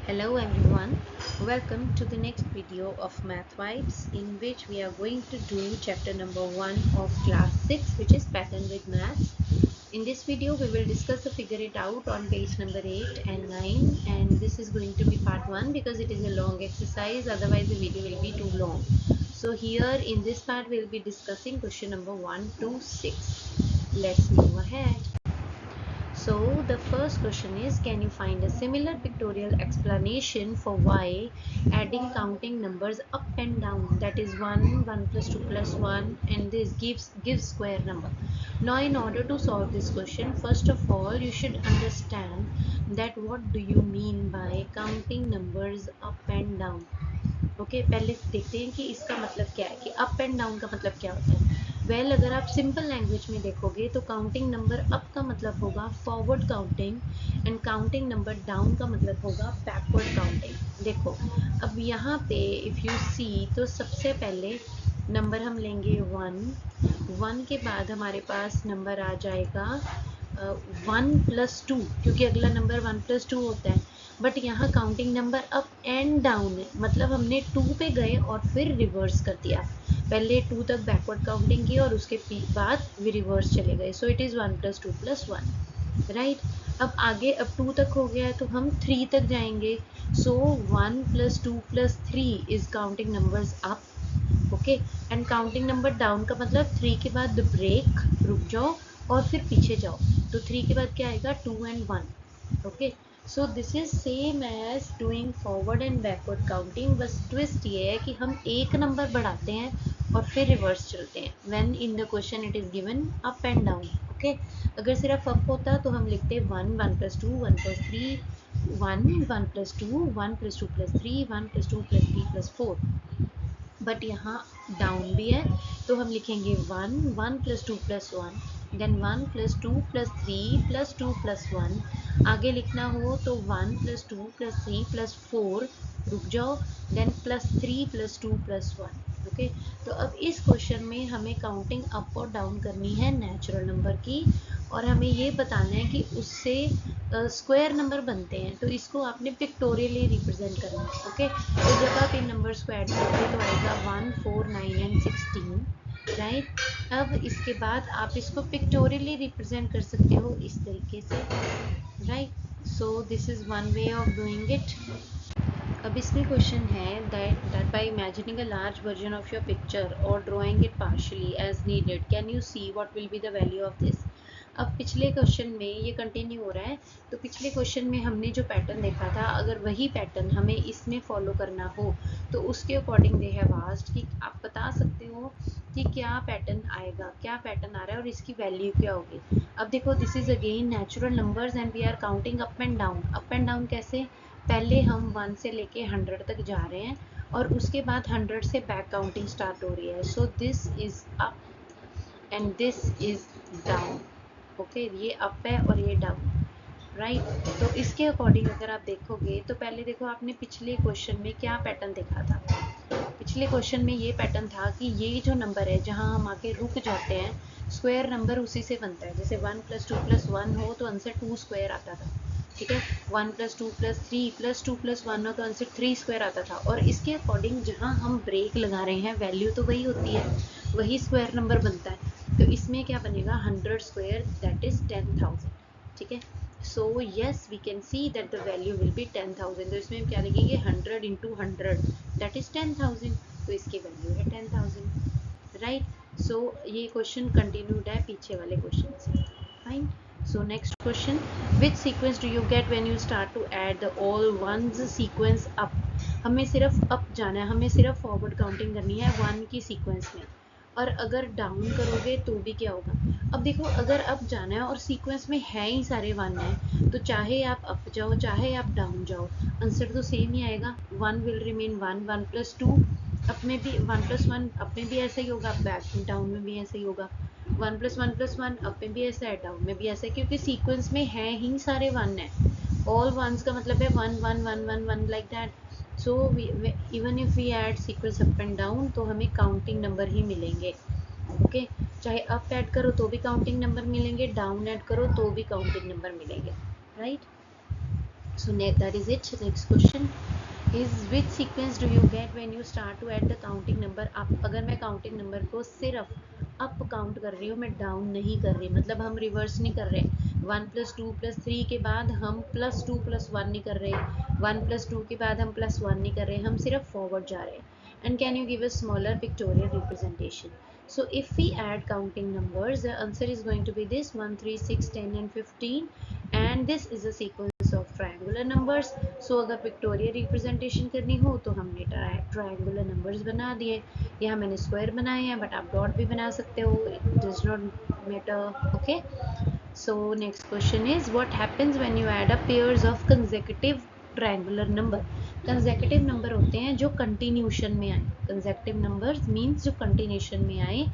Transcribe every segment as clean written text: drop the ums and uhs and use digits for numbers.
Hello everyone, welcome to the next video of Math Vibes, in which we are going to do chapter number 1 of class 6, which is pattern with maths. In this video we will discuss the figure it out on page number 8 and 9, and this is going to be part 1 because it is a long exercise, otherwise the video will be too long. So here in this part we will be discussing question number 1 to 6. Let's move ahead. So the first question is, can you find a similar pictorial explanation for why adding counting numbers up and down, that is 1, 1 plus 2 plus 1, and this gives square number. Now in order to solve this question, first of all you should understand that what do you mean by counting numbers up and down. Okay पहले देखते हैं कि इसका मतलब क्या है, कि up and down का मतलब क्या होता है। वेल अगर आप सिंपल लैंग्वेज में देखोगे तो काउंटिंग नंबर अप का मतलब होगा forward counting and counting number down का मतलब होगा बैकवर्ड काउंटिंग। देखो अब यहाँ पे इफ़ यू सी तो सबसे पहले नंबर हम लेंगे 1 के बाद हमारे पास नंबर आ जाएगा 1+2, क्योंकि अगला नंबर 1+2 होता है। बट यहाँ counting number up and down है, मतलब हमने 2 पे गए और फिर रिवर्स कर दिया। पहले 2 तक बैकवर्ड काउंटिंग की और उसके बाद भी रिवर्स चले गए। So it is 1+2+1, right. अब आगे अब 2 तक हो गया है तो हम 3 तक जाएंगे। सो 1+2+3 is counting numbers up, okay. And counting number down का मतलब 3 के बाद ब्रेक, रुक जाओ और फिर पीछे जाओ। तो 3 के बाद क्या आएगा, 2 and 1, okay. So this is same as doing forward and backward counting, बस ट्विस्ट ये है कि हम एक नंबर बढ़ाते हैं और फिर रिवर्स चलते हैं। When in the question it is given up and down, okay. अगर सिर्फ अप होता तो हम लिखते 1, 1+2, 1+3, 1, 1+2, 1+2+3, 1+2+3+4। बट यहाँ डाउन भी है तो हम लिखेंगे 1, 1+2+1, देन 1+2+3+2+1। आगे लिखना हो तो 1+2+3+4, रुक जाओ, देन +3+2+1, ओके। तो अब इस क्वेश्चन में हमें काउंटिंग अप और डाउन करनी है नेचुरल नंबर की, और हमें ये बताना है कि उससे स्क्वायर नंबर बनते हैं, तो इसको आपने पिक्टोरियली रिप्रेजेंट करना है, ओके। तो जब आप इन नंबर्स को ऐड करोगे तो आएगा 1, 4, 9 एंड 16, राइट। अब इसके बाद आप इसको पिक्टोरियली रिप्रेजेंट कर सकते हो इस तरीके से, right. So this is one way of doing it. अब इसमें क्वेश्चन है that by imagining a large version of your picture or drawing it partially as needed, can you see what will be the value of this? अब पिछले question में ये continue हो रहा है, तो पिछले क्वेश्चन में हमने जो पैटर्न देखा था, अगर वही पैटर्न हमें इसमें फॉलो करना हो तो उसके अकॉर्डिंग दे हैव आस्क्ड कि आप बता सकते हो कि क्या पैटर्न आएगा, क्या पैटर्न आ रहा है और इसकी वैल्यू क्या होगी। अब देखो this is again natural numbers and we are counting up and down. Up and down कैसे, पहले हम 1 से लेके 100 तक जा रहे हैं और उसके बाद 100 से बैक काउंटिंग स्टार्ट हो रही है। So this is up and this is down, okay. ये अप है और ये डाउन, राइट। तो इसके अकॉर्डिंग अगर आप देखोगे तो पहले देखो आपने पिछले क्वेश्चन में क्या पैटर्न देखा था। पिछले क्वेश्चन में ये पैटर्न था कि ये जो नंबर है जहाँ हम आके रुक जाते हैं, स्क्वायर नंबर उसी से बनता है। जैसे 1+2+1 हो तो आंसर 2 स्क्वायर आता था, ठीक है। 1+2+3+2+1 हो तो आंसर 3 स्क्वायर आता था। और इसके अकॉर्डिंग जहाँ हम ब्रेक लगा रहे हैं वैल्यू तो वही होती है, वही स्क्वायर नंबर बनता है। तो इसमें क्या बनेगा, 100 स्क्वायर दैट इज 10,000, ठीक है। So yes we can see that the value will be 10,000। तो इसमें हम क्या लिखेंगे, 100 into 100 दैट इज 10,000। तो इसकी वैल्यू है 10,000, राइट। सो ये क्वेश्चन कंटिन्यूड है पीछे वाले क्वेश्चन से, fine. So next question, which sequence do you get when you start to add the all ones sequence up? हमें सिर्फ अप जाना है, हमें सिर्फ फॉरवर्ड काउंटिंग करनी है 1 की सीक्वेंस में। और अगर डाउन करोगे तो भी क्या होगा। अब देखो अगर अप जाना है और सीक्वेंस में है ही सारे 1 है, तो चाहे आप अप जाओ चाहे आप डाउन जाओ आंसर तो सेम ही आएगा। 1 विल रिमेन 1, 1+2 अप में भी 1+1 अप में भी ऐसा ही होगा, बैक डाउन में भी ऐसा ही होगा। 1+1+1 अप में भी ऐसा है, डाउन में भी ऐसा है, क्योंकि सीक्वेंस में है ही सारे 1 है। ऑल वंस का मतलब है 1 1 1 1 1 like that. So even if we add sequence up and down तो हमें काउंटिंग नंबर ही मिलेंगे, ओके। चाहे अप ऐड करो तो भी काउंटिंग नंबर मिलेंगे, डाउन ऐड करो तो भी काउंटिंग नंबर मिलेंगे, right. So that is it. Next question is which sequence do you get when you start to add the counting number up? अगर मैं counting number को सिर्फ up काउंट कर रही हूँ, मैं डाउन नहीं कर रही, मतलब हम रिवर्स नहीं कर रहे, 1 + 2 + 3 के बाद हम +2 + 1 नहीं कर रहे, 1 + 2 के बाद हम +1 नहीं कर रहे, हम सिर्फ फॉरवर्ड जा रहे हैं. And can you give a smaller pictorial representation? So if we add counting numbers, the answer is going to be this: 1, 3, 6, 10 and 15, and this is a sequence of triangular numbers. So अगर pictorial representation करनी हो तो हमने triangular numbers बना दिए. यहाँ मैंने square बनाए हैं, बट आप डॉट भी बना सकते हो, it does not matter. Okay, so next question is what happens when you add up pairs of consecutive triangular number? Consecutive number होते हैं जो कंटिन्यूशन में आए. कंसेक्यूटिव नंबर्स मींस जो कंटिन्यूशन में आए,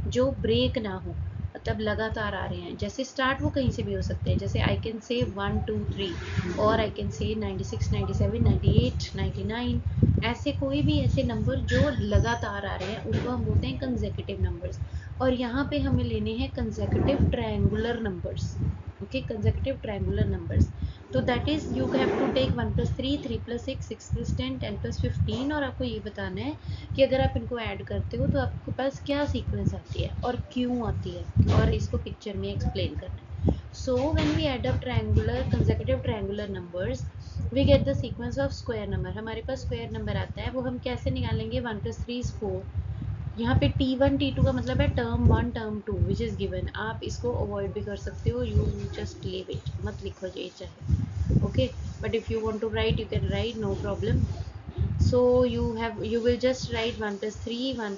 जो ब्रेक ना हो, मतलब लगातार आ रहे हैं. जैसे स्टार्ट वो कहीं से भी हो सकते हैं, जैसे आई कैन से 1 2 3 और आई कैन से 96 97 98 99. ऐसे कोई भी ऐसे नंबर जो लगातार आ रहे हैं उनको हम बोलते हैं कंसेक्यूटिव नंबर्स. और यहाँ पे हमें लेने हैं consecutive triangular numbers. Okay, consecutive triangular numbers. तो that is you have to take 1 + 3 3 + 6 6 + 10 10 + 15, और आपको ये बताना है कि अगर आप इनको ऐड करते हो तो आपके पास क्या सीक्वेंस आती है और क्यों आती है, और इसको पिक्चर में एक्सप्लेन करना है. So when we add up triangular consecutive triangular numbers, we get the sequence of square number. हमारे पास स्क्वायर नंबर आता है, वो हम कैसे निकालेंगे? 1 + 3 = 4. यहाँ पे T1 T2 का मतलब है term 1 term 2 which is given. आप इसको अवॉइड भी कर सकते हो, यू जस्ट लीव इट, मत लिखो ये चाहे. Okay, but if you want to write you can write, no problem. So you will just write 1 + 3 1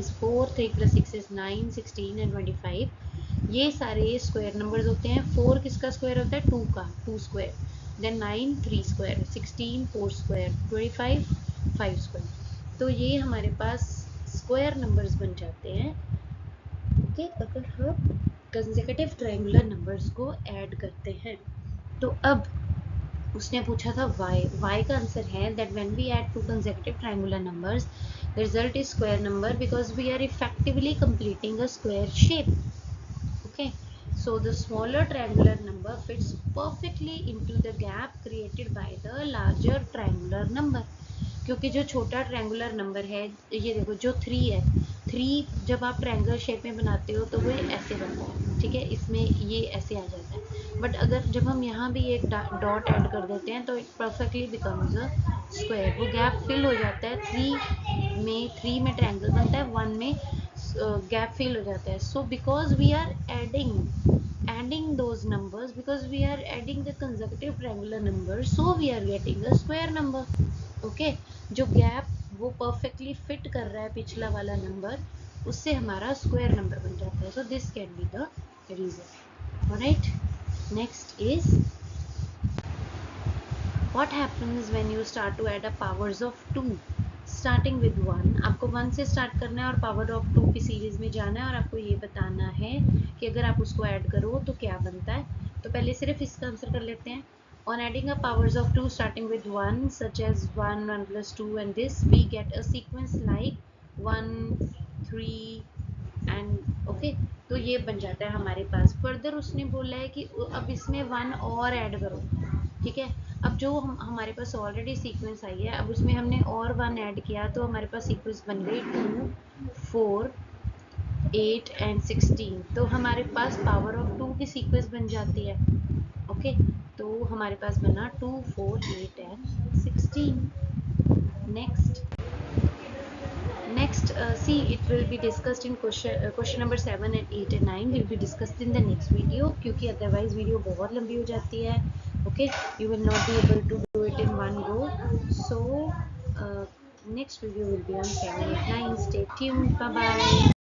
is 4, 3 + 6 is 9, 16 and 25. ये सारे स्क्वायर नंबर्स होते हैं. 4 किसका स्क्वायर होता है? 2 का, 2 square. Then 9 3 square, 16 4 square, 25 5 square. तो ये हमारे पास स्क्वायर नंबर्स बन जाते हैं. ओके, अगर हम कंसेक्यूटिव ट्रायंगुलर नंबर्स को ऐड करते हैं. तो अब उसने पूछा था y का आंसर है that when we add two consecutive triangular numbers, the result is square number because we are effectively completing a square shape. Okay, so the smaller triangular number fits perfectly into the gap created by the larger triangular number. क्योंकि जो छोटा triangular number है, ये देखो जो 3 है, 3 जब आप ट्रायंगल शेप में बनाते हो तो वो ऐसे बनता है. ठीक है, इसमें ये ऐसे आ जाता है. बट अगर जब हम यहाँ भी एक डॉट ऐड कर देते हैं तो it perfectly becomes a square. वो गैप फिल हो जाता है. 3 में ट्रायंगल बनता है, 1 में गैप फिल हो जाता है. So because we are adding those numbers, because we are adding the consecutive triangular numbers, so we are getting a square number. Okay, जो गैप वो परफेक्टली फिट कर रहा है पिछला वाला नंबर, उससे हमारा स्क्वायर नंबर बन जाता है. So this can be the reason. Alright, next is what happens when you start to add up powers of 2 starting with 1. आपको 1 से स्टार्ट करना है और पावर ऑफ 2 की सीरीज में जाना है, और आपको ये बताना है कि अगर आप उसको ऐड करो तो क्या बनता है. तो पहले सिर्फ इसका आंसर कर लेते हैं. On adding up powers of 2 starting with 1, such as 1 1 + 2 and this, we get a sequence like 1 3 and okay. तो ये बन जाता है हमारे पास. फर्दर उसने बोला है कि अब इसमें 1 और ऐड करो. ठीक है, अब जो हमारे पास ऑलरेडी सीक्वेंस आई है, अब उसमें हमने और 1 ऐड किया तो हमारे पास सीक्वेंस बन गई 2 4 8 and 16. तो हमारे पास पावर ऑफ 2 की सीक्वेंस बन जाती है. ओके, तो हमारे पास बना 2 4 8 and 16. Next, see, it will be discussed in question number 7 and 8 and 9 will be discussed in the next video, क्योंकि otherwise video बहुत लंबी हो जाती है. Okay, you will not be able to do it in one go. So next video will be on 7 8 9. Stay tuned. Bye bye.